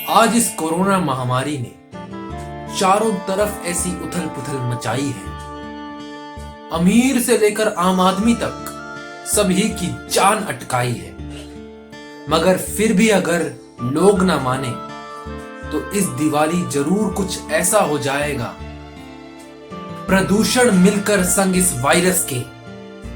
आज इस कोरोना महामारी ने चारों तरफ ऐसी उथल पुथल मचाई है, अमीर से लेकर आम आदमी तक सभी की जान अटकाई है। मगर फिर भी अगर लोग ना माने तो इस दिवाली जरूर कुछ ऐसा हो जाएगा, प्रदूषण मिलकर संग इस वायरस के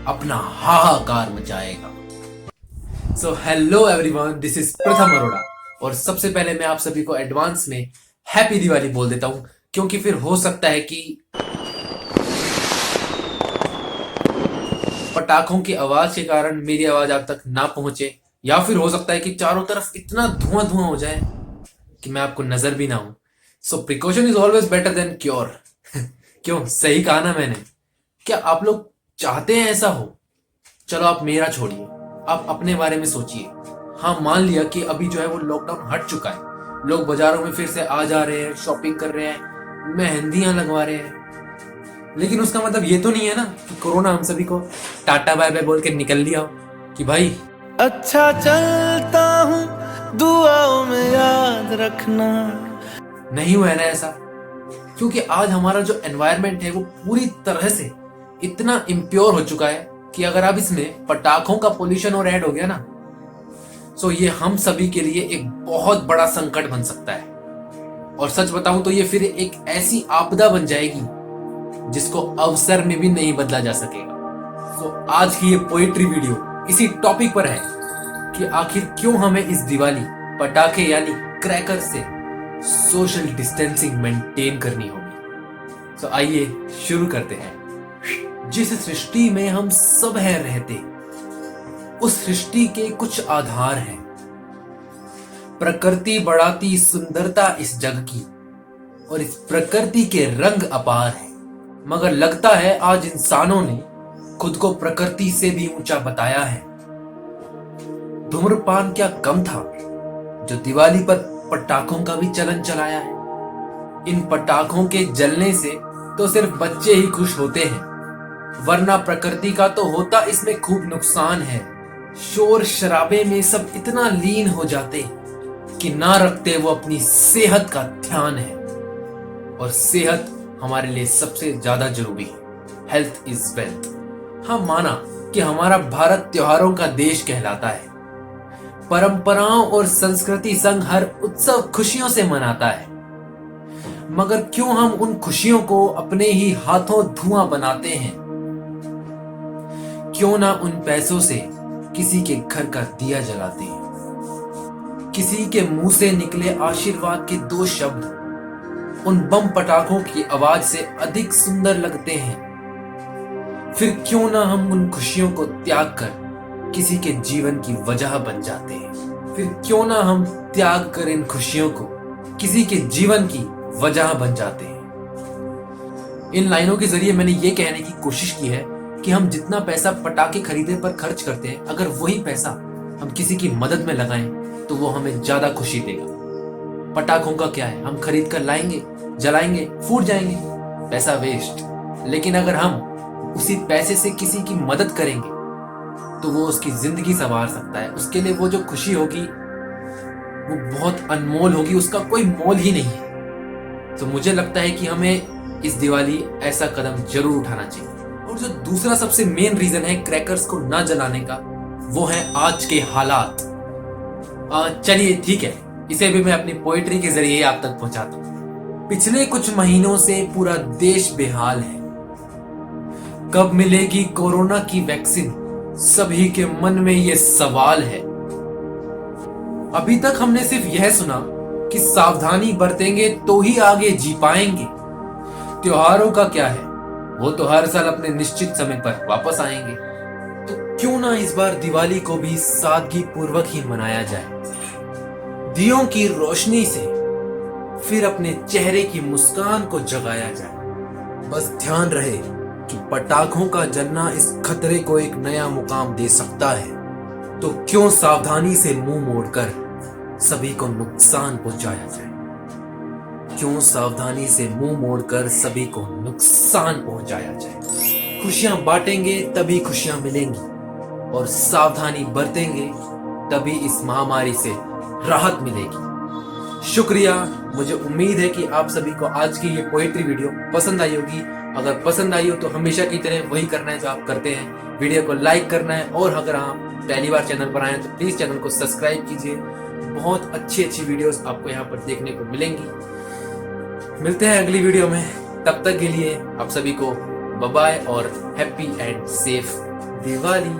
अपना हाहाकार मचाएगा। So hello everyone, this is Pratham Arora और सबसे पहले मैं आप सभी को एडवांस में हैप्पी दिवाली बोल देता हूं, क्योंकि फिर हो सकता है कि पटाखों की आवाज के कारण मेरी आवाज आप तक ना पहुंचे, या फिर हो सकता है कि चारों तरफ इतना धुआं धुआं हो जाए कि मैं आपको नजर भी ना हूं। So precaution is always better than cure. क्यों, सही कहा ना मैंने? क्या आप लोग चाहते हैं ऐसा हो? चलो आप मेरा छोड़िए, आप अपने बारे में सोचिए। हाँ, मान लिया कि अभी जो है वो लॉकडाउन हट चुका है, लोग बाजारों में फिर से आ जा रहे हैं, शॉपिंग कर रहे हैं, मेहंदियां लगवा रहे हैं, लेकिन उसका मतलब ये तो नहीं है ना कि कोरोना हम सभी को टाटा बाय बाय बोल के निकल लिया हो कि भाई अच्छा चलता हूँ, दुआओं में याद रखना। नहीं हुआ है ना ऐसा। क्योंकि आज हमारा जो एनवायरनमेंट है वो पूरी तरह से इतना इम्प्योर हो चुका है कि अगर आप इसमें पटाखों का पोल्यूशन और ऐड हो गया ना, तो ये हम सभी के लिए एक बहुत बड़ा संकट बन सकता है। और सच बताऊं तो ये फिर एक ऐसी आपदा बन जाएगी जिसको अवसर में भी नहीं बदला जा सकेगा। तो आज की ये पोएट्री वीडियो इसी टॉपिक पर है कि आखिर क्यों हमें इस दिवाली पटाखे यानी क्रैकर से सोशल डिस्टेंसिंग मेंटेन करनी होगी। तो आइए शुरू करते हैं। जिस सृष्टि में हम सब हैं रहते, उस सृष्टि के कुछ आधार हैं। प्रकृति बढ़ाती सुंदरता इस जग की, और इस प्रकृति के रंग अपार हैं। मगर लगता है आज इंसानों ने खुद को प्रकृति से भी ऊंचा बताया है। धूम्रपान क्या कम था जो दिवाली पर पटाखों का भी चलन चलाया है। इन पटाखों के जलने से तो सिर्फ बच्चे ही खुश होते हैं, वरना प्रकृति का तो होता इसमें खूब नुकसान है। शोर शराबे में सब इतना लीन हो जाते कि ना रखते वो अपनी सेहत का ध्यान है, और सेहत हमारे लिए सबसे ज्यादा जरूरी है। Health is wealth. हाँ, माना कि हमारा भारत त्योहारों का देश कहलाता है। परंपराओं और संस्कृति संग हर उत्सव खुशियों से मनाता है। मगर क्यों हम उन खुशियों को अपने ही हाथों धुआं बनाते हैं? क्यों ना उन पैसों से किसी के घर का दिया जलाते हैं? किसी के मुंह से निकले आशीर्वाद के दो शब्द उन बम पटाखों की आवाज से अधिक सुंदर लगते हैं। फिर क्यों ना हम उन खुशियों को त्याग कर किसी के जीवन की वजह बन जाते हैं? फिर क्यों ना हम त्याग कर इन खुशियों को किसी के जीवन की वजह बन जाते हैं? इन लाइनों के जरिए मैंने ये कहने की कोशिश की है कि हम जितना पैसा पटाखे खरीदने पर खर्च करते हैं, अगर वही पैसा हम किसी की मदद में लगाएं तो वो हमें ज्यादा खुशी देगा। पटाखों का क्या है, हम खरीद कर लाएंगे, जलाएंगे, फूट जाएंगे, पैसा वेस्ट। लेकिन अगर हम उसी पैसे से किसी की मदद करेंगे तो वो उसकी जिंदगी संवार सकता है। उसके लिए वो जो खुशी होगी वो बहुत अनमोल होगी, उसका कोई मोल ही नहीं है। तो मुझे लगता है कि हमें इस दिवाली ऐसा कदम जरूर उठाना चाहिए। और जो दूसरा सबसे मेन रीजन है क्रैकर्स को ना जलाने का, वो है आज के हालात। चलिए ठीक है, इसे भी मैं अपनी पोएट्री के जरिए आप तक पहुंचाता हूं। पिछले कुछ महीनों से पूरा देश बेहाल है। कब मिलेगी कोरोना की वैक्सीन, सभी के मन में ये सवाल है। अभी तक हमने सिर्फ यह सुना कि सावधानी बरतेंगे तो ही आगे जी पाएंगे। त्योहारों का क्या है, वो तो हर साल अपने निश्चित समय पर वापस आएंगे। तो क्यों ना इस बार दिवाली को भी सादगी पूर्वक ही मनाया जाए। दियों की रोशनी से फिर अपने चेहरे की मुस्कान को जगाया जाए। बस ध्यान रहे कि पटाखों का जलना इस खतरे को एक नया मुकाम दे सकता है। तो क्यों सावधानी से मुंह मोड़कर सभी को नुकसान पहुंचाया जाए। क्यों सावधानी से मुंह मोड़कर सभी को नुकसान पहुंचाया जाए। खुशियां बांटेंगे तभी खुशियां मिलेंगी, और सावधानी बरतेंगे तभी इस महामारी से राहत मिलेगी। शुक्रिया। मुझे उम्मीद है कि आप सभी को आज की ये पोएट्री वीडियो पसंद आई होगी। अगर पसंद आई हो तो हमेशा की तरह वही करना है जो आप करते हैं, वीडियो को लाइक करना है, और अगर आप पहली बार चैनल पर आए हैं तो प्लीज चैनल को सब्सक्राइब कीजिए। बहुत अच्छी अच्छी वीडियोस आपको यहाँ पर देखने को मिलेंगी। मिलते हैं अगली वीडियो में, तब तक के लिए आप सभी को बाय बाय और हैप्पी एंड सेफ दिवाली।